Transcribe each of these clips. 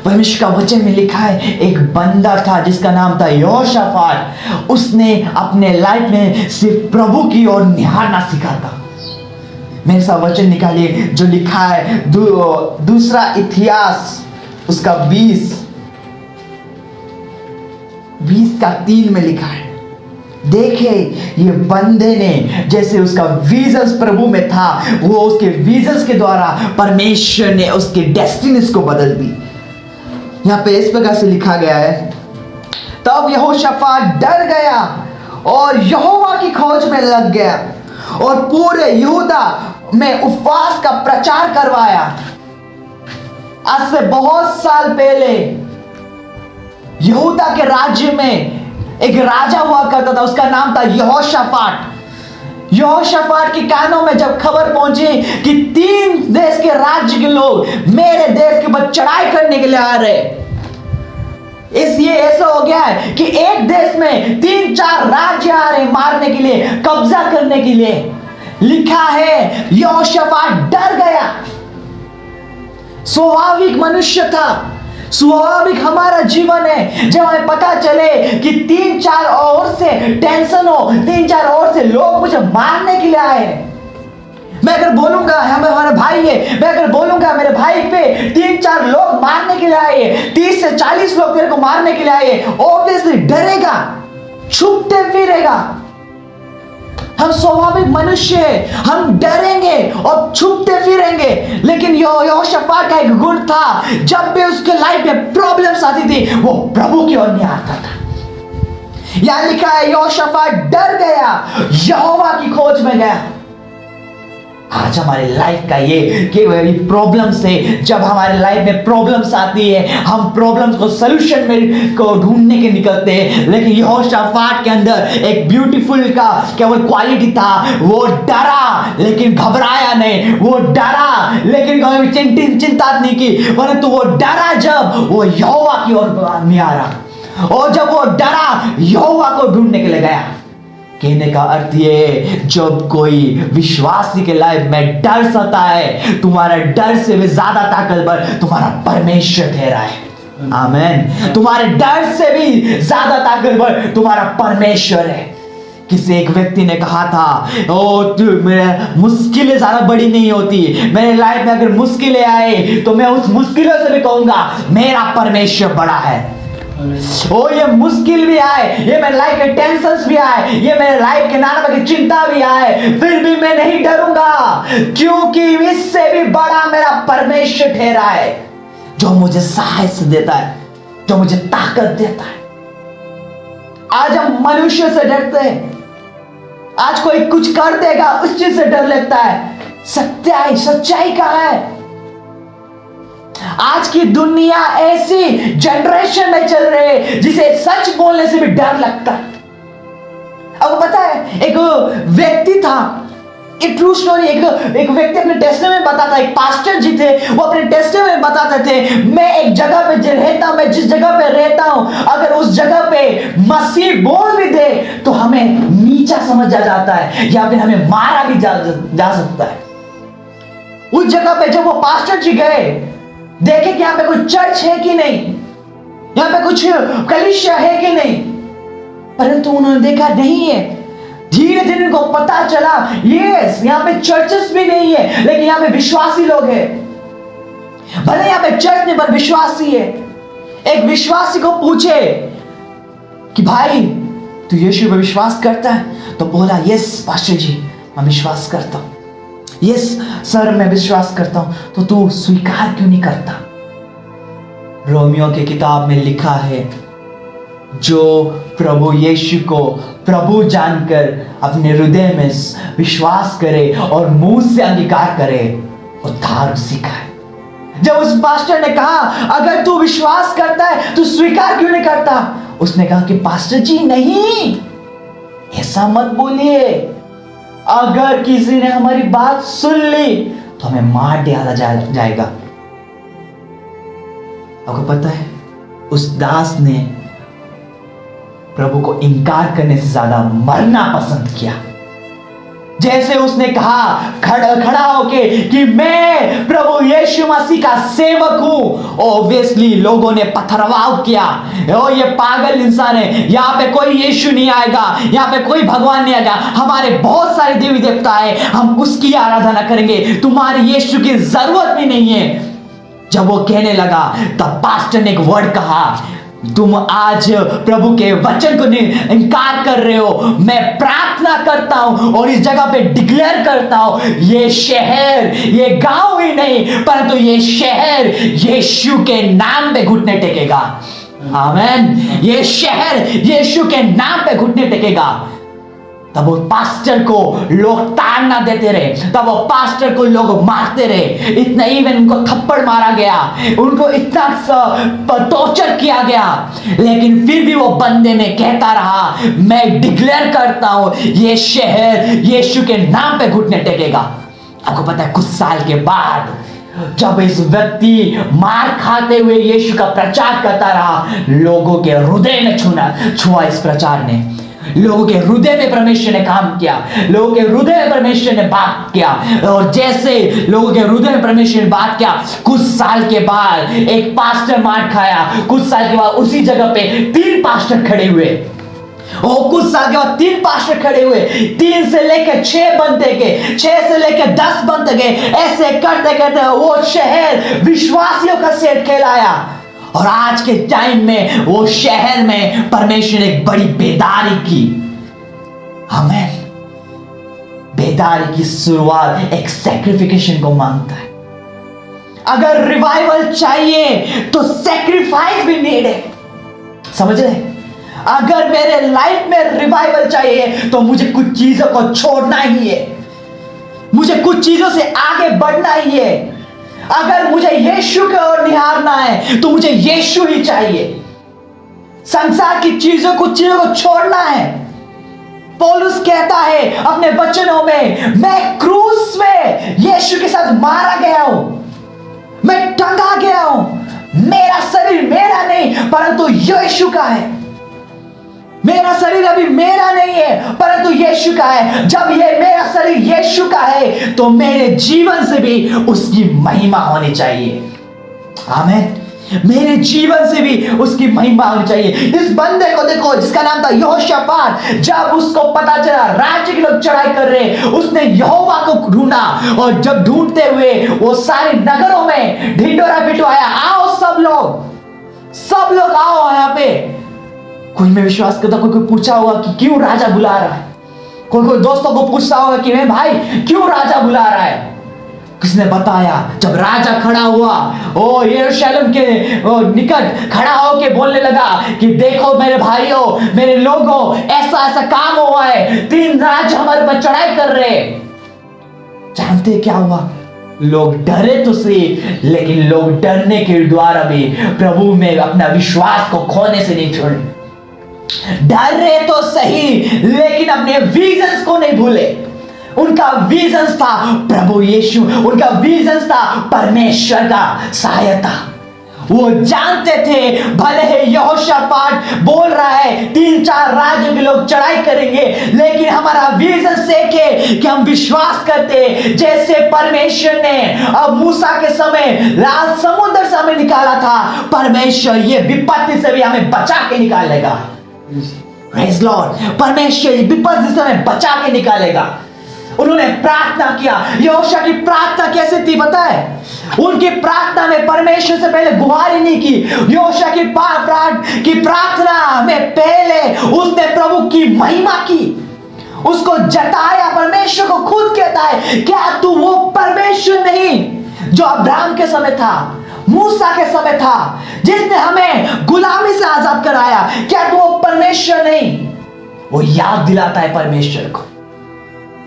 परमेश्वर का वचन में लिखा है, एक बंदा था जिसका नाम था यहोशापात। उसने अपने लाइफ में सिर्फ प्रभु की ओर निहारना सीखा था। मेरे साथ वचन निकालिए जो लिखा है दूसरा इतिहास उसका 20:3 में लिखा है। देखे ये बंदे ने जैसे उसका विजन्स प्रभु में था, वो उसके विजन्स के द्वारा परमेश्वर ने उसके डेस्टिनीज को बदल दी। यहाँ पे इस प्रकार से लिखा गया है, तब यहोशापात डर गया और यहोवा की खोज में लग गया और पूरे यहूदा में उपवास का प्रचार करवाया। आज से बहुत साल पहले यहूदा के राज्य में एक राजा हुआ करता था, उसका नाम था यहोशापात। यहोशापात के कानों में जब खबर पहुंची कि 3 देश के राज्य के लोग मेरे देश के ऊपर चढ़ाई करने के लिए आ रहे, इसलिए ऐसा हो गया है कि एक देश में 3-4 राज्य आ रहे मारने के लिए, कब्जा करने के लिए। लिखा है यहोशापात डर गया। स्वाभाविक मनुष्य था, स्वाभाविक हमारा जीवन है। जब हमें पता चले कि 3-4 और से टेंशन हो, 3-4 और से लोग मुझे मारने के लिए आए, मैं अगर बोलूंगा हमारा भाई है, मैं अगर बोलूंगा मेरे भाई पे 3-4 लोग मारने के लिए आए, 30 से 40 लोग तेरे को मारने के लिए आए, ऑब्वियसली डरेगा, छुपते फिरेगा। हम स्वाभाविक मनुष्य हैं, हम डरेंगे और छुपते फिरेंगे। लेकिन यहोशापात का एक गुण था, जब भी उसके लाइफ में प्रॉब्लम्स आती थी वो प्रभु की ओर निहारता था। यहां लिखा है यहोशापात डर गया, यहोवा की खोज में गया। आज हमारे लाइफ का ये प्रॉब्लम से, जब हमारे लाइफ में प्रॉब्लम्स आती है, हम प्रॉब्लम्स को सॉल्यूशन में को ढूंढने के निकलते हैं। लेकिन यहोशापात के अंदर एक ब्यूटीफुल का केवल क्वालिटी था, वो डरा लेकिन घबराया नहीं, वो डरा लेकिन चिंता नहीं की, परंतु वो डरा जब वो यहोवा की ओर निहारा, और जब वो डरा यहोवा को ढूंढने के लिए गया। कहने का अर्थ ये, जब कोई विश्वासी के लाइफ में डर सता है, तुम्हारा डर से भी ज्यादा ताकतवर तुम्हारा परमेश्वर ठहरा है। आमीन। तुम्हारे डर से भी ज्यादा ताकतवर तुम्हारा परमेश्वर है। किसी एक व्यक्ति ने कहा था, मेरे मुश्किलें ज्यादा बड़ी नहीं होती, मेरे लाइफ में अगर मुश्किलें आए तो मैं उस मुश्किलों से भी कहूंगा मेरा परमेश्वर बड़ा है। ये मुश्किल भी आए, ये मेरे लाइफ के टेंशन्स भी आए, ये मेरे लाइफ के नाना की चिंता भी आए, फिर भी मैं नहीं डरूंगा, क्योंकि इससे भी बड़ा मेरा परमेश्वर ठहरा है, जो मुझे साहस देता है, जो मुझे ताकत देता है। आज हम मनुष्य से डरते हैं, आज कोई कुछ कर देगा उस चीज से डर लगता है। सच्चाई कहां है? आज की दुनिया ऐसी जनरेशन में चल रही है जिसे सच बोलने से भी डर लगता है। अब पता है, एक व्यक्ति था, एक ट्रू स्टोरी, एक व्यक्ति अपने टेस्टामेंट में बताता, एक पास्टर जी थे, वो अपने टेस्टामेंट में बताते थे, मैं एक जगह पे रहता हूं, मैं जिस जगह पे रहता हूं, अगर उस जगह पे मसीह बोल भी दे तो हमें नीचा समझा जाता है या फिर हमें मारा भी जा सकता है। उस जगह पे जब वो पास्टर जी गए, देखे कि यहां पे कोई चर्च है कि नहीं, यहां पे कुछ कलीसिया है कि नहीं, परंतु उन्होंने देखा नहीं है। धीरे धीरे उनको पता चला, यस यहां पे चर्चेस भी नहीं है, लेकिन यहां पे विश्वासी लोग हैं। भले यहां पे चर्च नहीं पर विश्वासी है। एक विश्वासी को पूछे कि भाई तू यीशु पे विश्वास करता है? तो बोला, यस पास्टर जी मैं विश्वास करता हूं। यस सर मैं विश्वास करता हूं। तो तू स्वीकार क्यों नहीं करता? रोमियो की किताब में लिखा है, जो प्रभु यीशु को प्रभु जानकर अपने हृदय में विश्वास करे और मुंह से अंगीकार करे, उद्धार उसी का है। जब उस पास्टर ने कहा, अगर तू विश्वास करता है तो स्वीकार क्यों नहीं करता? उसने कहा कि पास्टर जी नहीं, ऐसा मत बोलिए, अगर किसी ने हमारी बात सुन ली तो हमें मार डाला जाएगा। आपको पता है, उस दास ने प्रभु को इनकार करने से ज्यादा मरना पसंद किया। जैसे उसने कहा खड़ा होके कि मैं प्रभु यीशु मसीह का सेवक हूं, ऑब्वियसली लोगों ने पथरवाह किया, ओ ये पागल इंसान है, यहां पे कोई यीशु नहीं आएगा, यहां पे कोई भगवान नहीं आएगा, हमारे बहुत सारे देवी देवता है, हम उसकी आराधना करेंगे, तुम्हारी यीशु की जरूरत भी नहीं है। जब वो कहने लगा तब पास्टर ने एक वर्ड कहा, तुम आज प्रभु के वचन को इनकार कर रहे हो। मैं प्रार्थना करता हूं और इस जगह पे डिक्लेयर करता हूं, ये शहर, ये गांव ही नहीं परंतु ये शहर यीशु के नाम पे घुटने टेकेगा। आमीन। ये शहर यीशु के नाम पे घुटने टेकेगा। तब वो पास्टर को लोग ताड़ना देते रहे, तब वो पास्टर को लोग मारते रहे, इतना इवन उनको थप्पड़ मारा गया, उनको इतना टॉर्चर किया गया, लेकिन फिर भी वो बंदे ने कहता रहा, मैं डिक्लेयर करता हूं ये शहर यीशु के नाम पे घुटने टेकेगा। आपको पता है कुछ साल के बाद जब इस व्यक्ति मार खाते हुए यीशु का प्रचार करता रहा, लोगों के हृदय में छुआ इस प्रचार ने, लोगों के हृदय में परमेश्वर ने काम किया, लोगों के हृदय में परमेश्वर ने बात किया। और जैसे लोगों के हृदय में परमेश्वर ने बात किया, कुछ साल के बाद एक पास्टर मार खाया, कुछ साल के बाद उसी जगह पे 3 पास्टर खड़े हुए, और कुछ साल के बाद 3 पास्टर खड़े हुए, 3 से लेकर 6 बनते गए, 6 से लेकर 10 बनते गए, ऐसे करते करते वो शहर विश्वासियों का सेट कहलाया। और आज के टाइम में वो शहर में परमेश्वर ने एक बड़ी बेदारी की। आमीन। बेदारी की शुरुआत एक सैक्रिफिकेशन को मांगता है। अगर रिवाइवल चाहिए तो सैक्रिफाइस भी नीड है, समझ रहे? अगर मेरे लाइफ में रिवाइवल चाहिए तो मुझे कुछ चीजों को छोड़ना ही है, मुझे कुछ चीजों से आगे बढ़ना ही है। अगर मुझे यीशु की ओर निहारना है तो मुझे यीशु ही चाहिए, संसार की चीजों कुछ चीजों को छोड़ना है। पौलुस कहता है अपने वचनों में, मैं क्रूस में यीशु के साथ मारा गया हूं, मैं टंगा गया हूं, मेरा शरीर मेरा नहीं परंतु यीशु का है, मेरा शरीर अभी मेरा नहीं है परंतु यीशु का है। जब ये मेरा शरीर यीशु का है तो मेरे जीवन से भी उसकी महिमा होनी चाहिए। आमीन। मेरे जीवन से भी उसकी महिमा होनी चाहिए। इस बंदे को देखो जिसका नाम था यहोशापात, जब उसको पता चला राज्य के लोग चढ़ाई कर रहे, उसने यहोवा को ढूंढा, और जब ढूंढते हुए वो सारे नगरों में ढिंडोरा पिटवाया, आओ सब लोग आओ यहाँ पे। कोई में विश्वास करता, कोई पूछा होगा कि क्यों राजा बुला रहा है, कोई दोस्तों को पूछता होगा कि मैं भाई क्यों राजा बुला रहा है। किसने बताया? जब राजा खड़ा हुआ, ओ यरूशलेम के निकट खड़ा होके बोलने लगा कि देखो मेरे भाइयों, मेरे लोगों, ऐसा ऐसा काम हुआ है, 3 राजा हमारे पर चढ़ाई कर रहे। जानते क्या हुआ? लोग डरे तो सही, लेकिन लोग डरने के द्वारा भी प्रभु में अपना विश्वास को खोने से नहीं छोड़े। डर रहे तो सही लेकिन अपने विजन्स को नहीं भूले। उनका विजन था प्रभु यीशु, उनका विजन था परमेश्वर का सहायता। वो जानते थे भले ही यहोशापात बोल रहा है 3-4 राज्यों के लोग चढ़ाई करेंगे, लेकिन हमारा विजन से कि हम विश्वास करते जैसे परमेश्वर ने अब मूसा के समय लाल समुद्र से हमें निकाला था, परमेश्वर ये विपत्ति से भी हमें बचा के निकालेगा। Praise Lord। परमेश्वर विपत्ति से हमें बचा के निकालेगा। उन्होंने प्रार्थना किया। यहोशा की प्रार्थना कैसे थी पता है? उनकी प्रार्थना में परमेश्वर से पहले गुहारी नहीं की। यहोशा की प्रार्थना में पहले उसने प्रभु की महिमा की, उसको जताया। परमेश्वर को खुद कहता है, क्या तू वो परमेश्वर नहीं जो अब्राहम के समय था, मूसा के समय था, जिसने हमें गुलामी से आजाद कराया? क्या तू वो परमेश्वर नहीं? वो याद दिलाता है परमेश्वर को।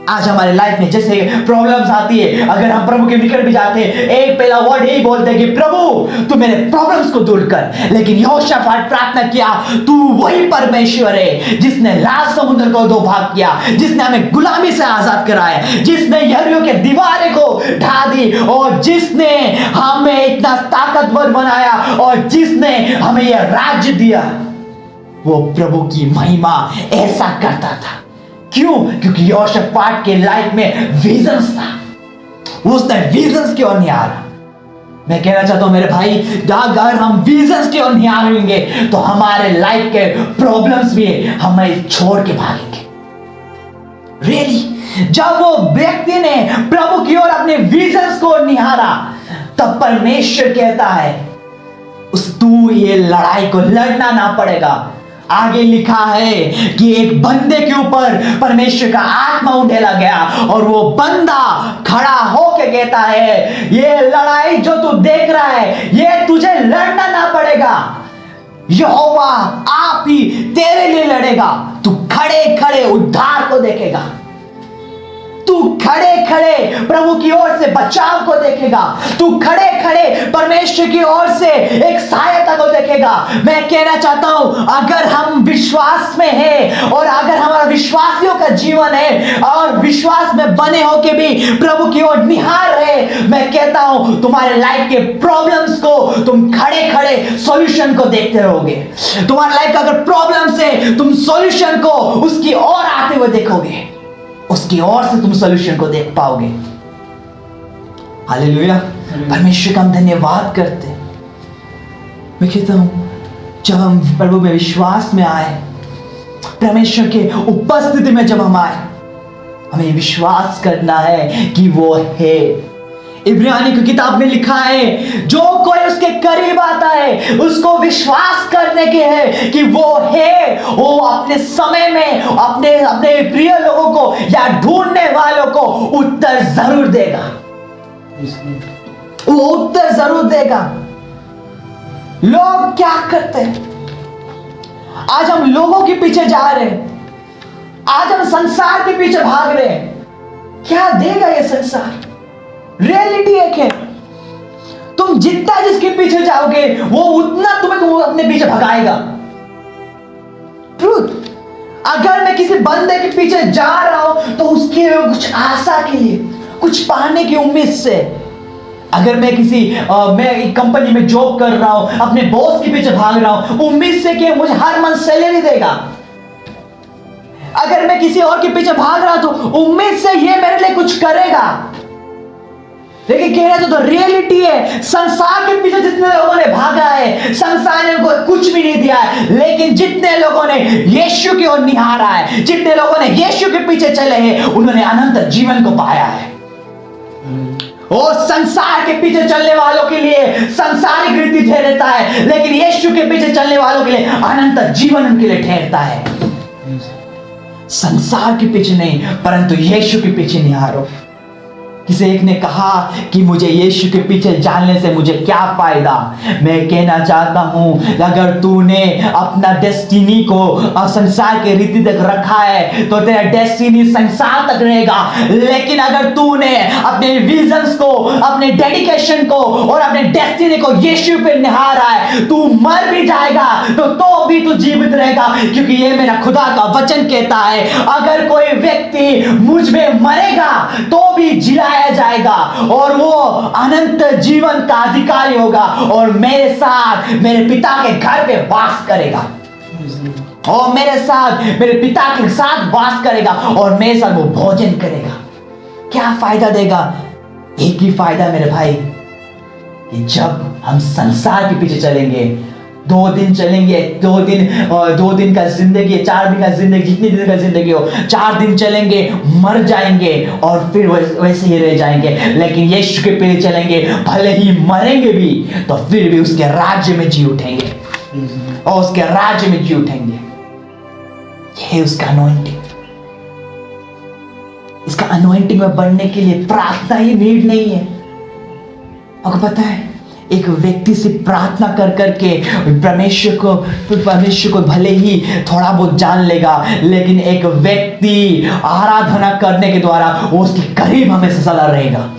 आज हमारे लाइफ में जैसे प्रॉब्लम्स आती है, अगर हम प्रभु के निकट भी जाते हैं, एक पहला वर्ड यही बोलते हैं कि प्रभु तू मेरे प्रॉब्लम्स को दूर कर। लेकिन यहोशापात प्रार्थना किया, तू वही परमेश्वर है जिसने लाल समुद्र को 2 भाग किया, जिसने हमें गुलामी से आजाद कराया, जिसने यरीहो के दीवारें को ढा दी, और जिसने हमें इतना ताकतवर बनाया, और जिसने हमें यह राज्य दिया। वो प्रभु की महिमा ऐसा करता था। क्यों? क्योंकि यहोशापात के लाइफ में विजन्स था, उसने विजन्स की ओर निहारा। मैं कहना चाहता हूं मेरे भाई, अगर हम विजन्स की ओर निहारेंगे तो हमारे लाइफ के प्रॉब्लम्स भी हमें छोड़ के भागेंगे। रियली जब वो व्यक्ति ने प्रभु की ओर अपने विजन्स को निहारा, तब परमेश्वर कहता है तू ये लड़ाई को लड़ना ना पड़ेगा। आगे लिखा है कि एक बंदे के ऊपर परमेश्वर का आत्मा उंडेला गया और वो बंदा खड़ा होके कहता है ये लड़ाई जो तू देख रहा है ये तुझे लड़ना ना पड़ेगा, यहोवा आप ही तेरे लिए लड़ेगा। तू खड़े खड़े उद्धार को देखेगा, तू खड़े खड़े प्रभु की ओर से बचाव को देखेगा, तू खड़े खड़े परमेश्वर की ओर से एक सहायता को देखेगा। मैं कहना चाहता हूं अगर हम विश्वास में हैं और अगर हमारा विश्वासियों का जीवन है और विश्वास में बने होके भी प्रभु की ओर निहार रहे, मैं कहता हूं तुम्हारे लाइफ के प्रॉब्लम्स को तुम खड़े खड़े सॉल्यूशन को देखते रहोगे। तुम्हारे लाइफ का अगर प्रॉब्लम्स है तुम सॉल्यूशन को उसकी ओर आते हुए देखोगे, उसकी ओर से तुम सॉल्यूशन को देख पाओगे। हालेलुया, परमेश्वर का हम धन्यवाद करते हैं। मैं कहता हूं जब हम प्रभु में विश्वास में आए, परमेश्वर के उपस्थिति में जब हम आए, हमें विश्वास करना है कि वो है। इब्रानी की किताब में लिखा है जो कोई उसके करीब आता है उसको विश्वास करने के है कि वो है, वो अपने समय में अपने अपने प्रिय लोगों को या ढूंढने वालों को उत्तर जरूर देगा, वो उत्तर जरूर देगा। लोग क्या करते हैं? आज हम लोगों के पीछे जा रहे हैं, आज हम संसार के पीछे भाग रहे हैं। क्या देगा ये संसार? रियलिटी एक है, तुम जितना जिसके पीछे जाओगे वो उतना तुम्हें अपने पीछे भगाएगा। ट्रूथ, अगर मैं किसी बंदे के पीछे जा रहा हूं तो उसके कुछ आशा के लिए, कुछ पाने की उम्मीद से। अगर मैं मैं एक कंपनी में जॉब कर रहा हूं, अपने बॉस के पीछे भाग रहा हूं उम्मीद से कि मुझे हर मंथ सैलरी देगा। अगर मैं किसी और के पीछे भाग रहा तो उम्मीद से ये मेरे लिए कुछ करेगा। लेकिन कह रहे तो रियलिटी है, संसार के पीछे जितने लोगों ने भागा है संसार ने उनको कुछ भी नहीं दिया है, लेकिन जितने लोगों ने यीशु की ओर निहारा है, जितने लोगों ने यीशु के पीछे चले हैं उन्होंने अनंत जीवन को पाया है। और संसार के पीछे चलने वालों के लिए संसारिक रीति ठहरता है, लेकिन यीशु के पीछे चलने वालों के लिए अनंत जीवन उनके लिए ठहरता है। संसार के पीछे नहीं परंतु यीशु के पीछे निहारो। किसी एक ने कहा कि मुझे यीशु के पीछे जाने से मुझे क्या फायदा। मैं कहना चाहता हूं अगर तूने अपना डेस्टिनी को संसार के रीति तक रखा है तो तेरा डेस्टिनी संसार तक रहेगा, लेकिन अगर तूने अपने विजन्स को, अपने डेडिकेशन को और अपने डेस्टिनी को यीशु पे निहारा है, तू मर भी जाएगा तो भी तू जीवित रहेगा, क्योंकि ये मेरा खुदा का वचन कहता है अगर कोई व्यक्ति मुझ में मरेगा तो भी जिलाया जाएगा और वो अनंत जीवन का अधिकारी होगा और मेरे साथ मेरे पिता के घर पे वास करेगा, और मेरे साथ मेरे पिता के साथ वास करेगा और मेरे साथ वो भोजन करेगा। क्या फायदा देगा? एक ही फायदा मेरे भाई, कि जब हम संसार के पीछे चलेंगे, 2 दिन चलेंगे, 2 दिन का जिंदगी, 4 दिन का जिंदगी, जितनी दिन का जिंदगी हो, 4 दिन चलेंगे, मर जाएंगे और फिर वैसे ही रह जाएंगे। लेकिन यीशु के पीछे चलेंगे, भले ही मरेंगे भी तो फिर भी उसके राज्य में जी उठेंगे और उसके राज्य में जी उठेंगे। ये उसका अनॉइंटिंग। इसका अनॉइंटिंग में बढ़ने के लिए प्रार्थना ही नीड नहीं है। आपको पता है एक व्यक्ति से प्रार्थना कर करके परमेश्वर को भले ही थोड़ा बहुत जान लेगा, लेकिन एक व्यक्ति आराधना करने के द्वारा वो उसके करीब हमेशा सदा रहेगा।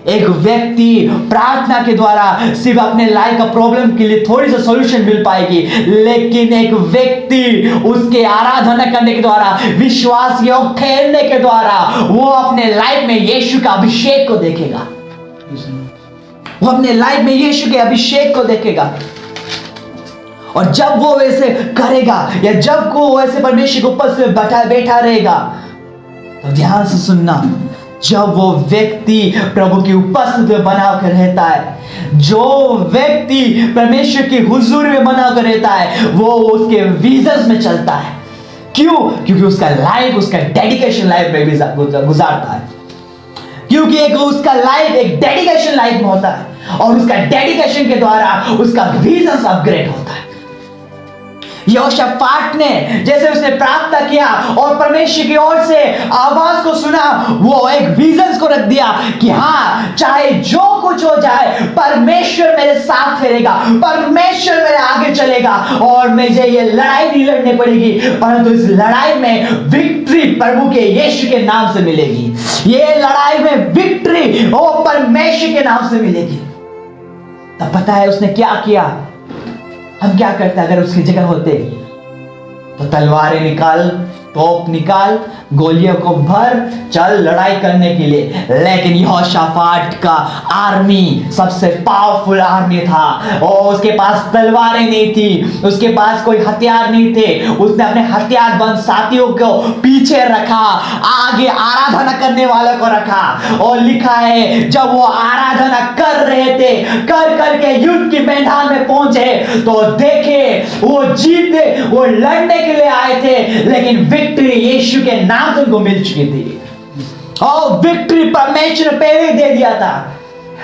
एक व्यक्ति प्रार्थना के द्वारा सिर्फ अपने लाइफ का प्रॉब्लम के लिए थोड़ी सी सॉल्यूशन मिल पाएगी, लेकिन एक व्यक्ति उसके आराधना करने के द्वारा, विश्वास योग ठहरने के द्वारा वो अपने लाइफ में यीशु का अभिषेक को देखेगा। वो अपने लाइफ में यीशु के अभिषेक को देखेगा और जब वो वैसे करेगा या जब वो वैसे परमेश्वर के ऊपर से बैठा रहेगा, तो ध्यान से सुनना, जब वो व्यक्ति प्रभु की उपस्थिति में बनाकर रहता है, जो व्यक्ति परमेश्वर की हुजूरी में बनाकर रहता है, वो उसके विजन्स में चलता है। क्यों? क्योंकि उसका लाइफ, उसका डेडिकेशन लाइफ में गुजारता है। क्योंकि एक उसका लाइफ एक डेडिकेशन लाइफ में होता है और उसका डेडिकेशन के द्वारा उसका विजन अपग्रेड होता है। यहोशापात ने जैसे उसने प्रार्थना किया और परमेश्वर की ओर से आवाज को सुना, वो एक विजन को रख दिया कि हाँ, चाहे जो कुछ हो जाए, परमेश्वर मेरे साथ रहेगा, परमेश्वर मेरे आगे चलेगा और मुझे ये लड़ाई नहीं लड़नी पड़ेगी, परंतु इस लड़ाई में विक्ट्री प्रभु के यीशु के नाम से मिलेगी। ये लड़ाई में विक्ट्री वो परमेश्वर के नाम से मिलेगी। तब पता है उसने क्या किया? हम क्या करते अगर उसकी जगह होते? तो तलवारें निकाल, तोप निकाल, गोलियों को भर, चल लड़ाई करने के लिए। लेकिन यहोशापात का आर्मी सबसे पावरफुल आर्मी था और उसके पास तलवारें नहीं थी, उसके पास कोई हथियार नहीं थे। उसने अपने हथियारबंद साथियों को पीछे रखा, आगे आराधना करने वालों को रखा और लिखा है जब वो आराधना कर रहे थे, कर करके युद्ध के मैदान में पहुंचे तो देखे वो जीते, वो लड़ने के लिए आए थे, लेकिन विक्ट्री यीशु के नाम से उनको मिल चुकी थी और विक्ट्री परमेश्वर ने पहले दे दिया था।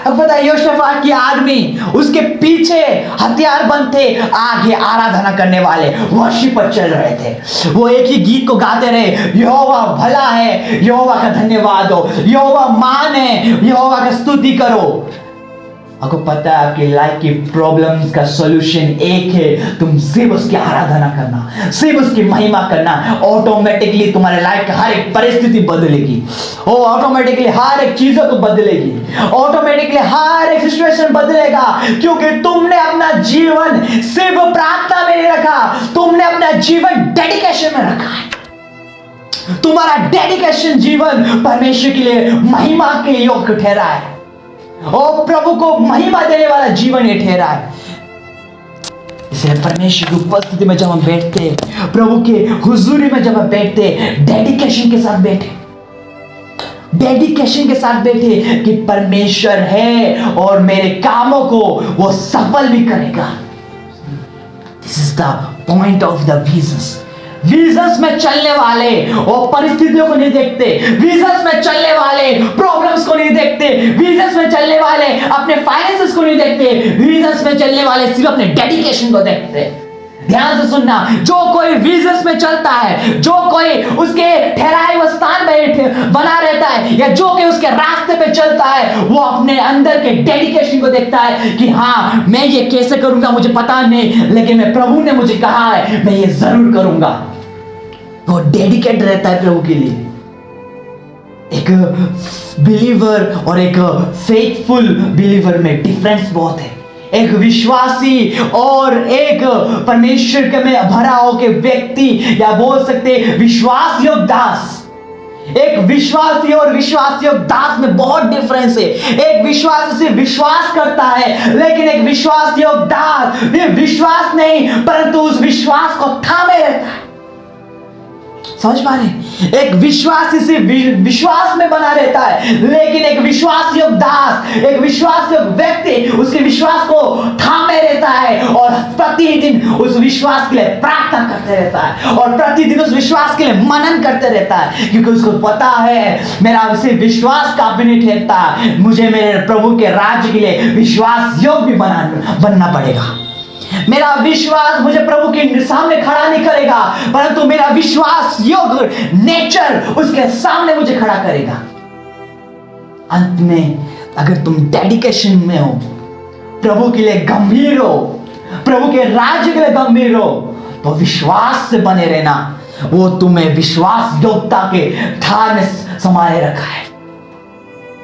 अब पता है यहोशापात की आर्मी उसके पीछे हथियार बंद थे, आगे आराधना करने वाले वर्शिप पर चल रहे थे। वो एक ही गीत को गाते रहे, यहोवा भला है, यहोवा का धन्यवाद हो, यहोवा महान है, यहोवा का स्तुति करो। आपको पता है आपकी लाइफ की प्रॉब्लम्स का सॉल्यूशन एक है, तुम सिर्फ उसकी आराधना करना, सिर्फ उसकी महिमा करना। ऑटोमेटिकली तुम्हारे लाइफ की हर एक परिस्थिति बदलेगी, वो ऑटोमेटिकली हर एक चीजों को बदलेगी, ऑटोमेटिकली हर एक सिचुएशन बदलेगा, क्योंकि तुमने अपना जीवन सिर्फ प्रार्थना में नहीं रखा, तुमने अपना जीवन डेडिकेशन में रखा है। तुम्हारा डेडिकेशन जीवन परमेश्वर के लिए महिमा के योग्य ठहरा है और प्रभु को महिमा देने वाला जीवन ये ठहरा है। इसलिए परमेश्वर की उपस्थिति में जब हम बैठते, प्रभु के हुजूरी में जब हम बैठते, डेडिकेशन के साथ बैठे, डेडिकेशन के साथ बैठे कि परमेश्वर है और मेरे कामों को वो सफल भी करेगा। This is the point of the visions. Visions में चलने वाले और परिस्थितियों को नहीं देखते, विजन्स में चलने वाले प्रॉब्लम्स को नहीं देखते, विजन्स में चलने वाले अपने फाइनेंसेस को नहीं देखते, विजन्स में चलने वाले सिर्फ अपने डेडिकेशन को देखते। ध्यान से सुनना, जो कोई विजन्स में चलता है, जो कोई उसके ठहराए हुए स्थान में बना रहता है या जो कि उसके रास्ते पे चलता है, वो अपने अंदर के डेडिकेशन को देखता है कि हाँ, मैं ये कैसे करूंगा मुझे पता नहीं, लेकिन मैं प्रभु ने मुझे कहा है मैं ये जरूर करूंगा। वो डेडिकेट रहता है प्रभु के लिए। एक बिलीवर और एक फेथफुल बिलीवर में डिफरेंस बहुत है। एक विश्वासी और एक परमेश्वर के में भरा हो के व्यक्ति, या बोल सकते विश्वास योग्य दास। एक विश्वासी और विश्वास योग्य दास में बहुत डिफरेंस है। एक विश्वासी सिर्फ विश्वास करता है, लेकिन एक विश्वास योग्य दास ये विश्वास नहीं परंतु उस विश्वास को थामे रहता है। समझ पा रहे? एक विश्वासी सिर्फ विश्वास में बना रहता है, लेकिन एक विश्वास योग्य दास, एक विश्वास योग्य व्यक्ति उसके विश्वास को थामे रहता है और प्रतिदिन उस विश्वास के लिए प्रार्थना करते रहता है और प्रतिदिन उस विश्वास के लिए मनन करते रहता है, क्योंकि उसको पता है मेरा सिर्फ विश्वास काफी नहीं ठहरता, मुझे मेरे प्रभु के राज्य के लिए विश्वास योग्य भी बनना पड़ेगा। मेरा विश्वास मुझे प्रभु के सामने खड़ा नहीं करेगा, परंतु मेरा विश्वास योग्य नेचर उसके सामने मुझे खड़ा करेगा। अंत में अगर तुम डेडिकेशन में हो, प्रभु के लिए गंभीर हो, प्रभु के राज्य के लिए गंभीर हो, तो विश्वास से बने रहना। वो तुम्हें विश्वास योग्यता के धार में संभाले रखा है,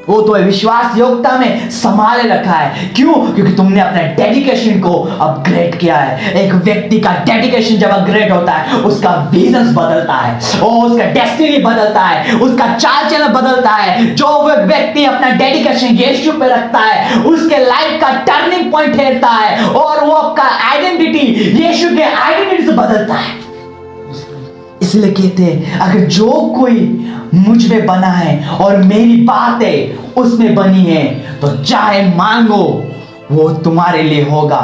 वो तो विश्वास योग्यता में संभाले रखा है। क्यों? क्योंकि तुमने अपने डेडिकेशन को अपग्रेड किया है। एक व्यक्ति का डेडिकेशन जब अपग्रेड होता है, उसका विजन बदलता है और उसका डेस्टिनी बदलता है, उसका चाल चलन बदलता है। जो वो व्यक्ति अपना डेडिकेशन यीशु पे रखता है, उसके लाइफ का टर्निंग पॉइंट ठहरता है और वो आपका आइडेंटिटी यीशु के आइडेंटिटी से बदलता है। इसलिए कहते हैं, अगर जो कोई मुझ में बना है और मेरी बातें उसमें बनी है, तो चाहे मांगो वो तुम्हारे लिए होगा।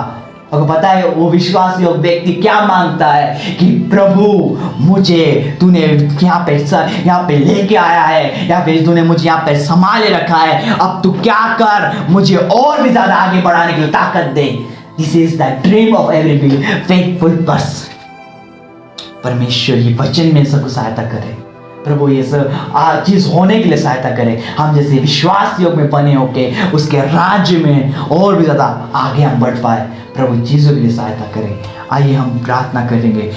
अगर पता है वो विश्वास योग्य व्यक्ति क्या मांगता है कि प्रभु मुझे तूने यहाँ पे लेके आया है, या फिर तूने मुझे यहाँ पे संभाले रखा है, अब तू क्या कर, मुझे और भी ज्यादा आगे बढ़ाने के लिए ताकत दे। This is the dream of every faithful person. परमेश्वर ये वचन में सबको सहायता करे। प्रभु ये सब चीज होने के लिए सहायता करे। हम जैसे विश्वास योग में बने होके उसके राज्य में और भी ज्यादा आगे हम बढ़ पाए। प्रभु चीजों के लिए सहायता करे। आइए हम प्रार्थना करेंगे।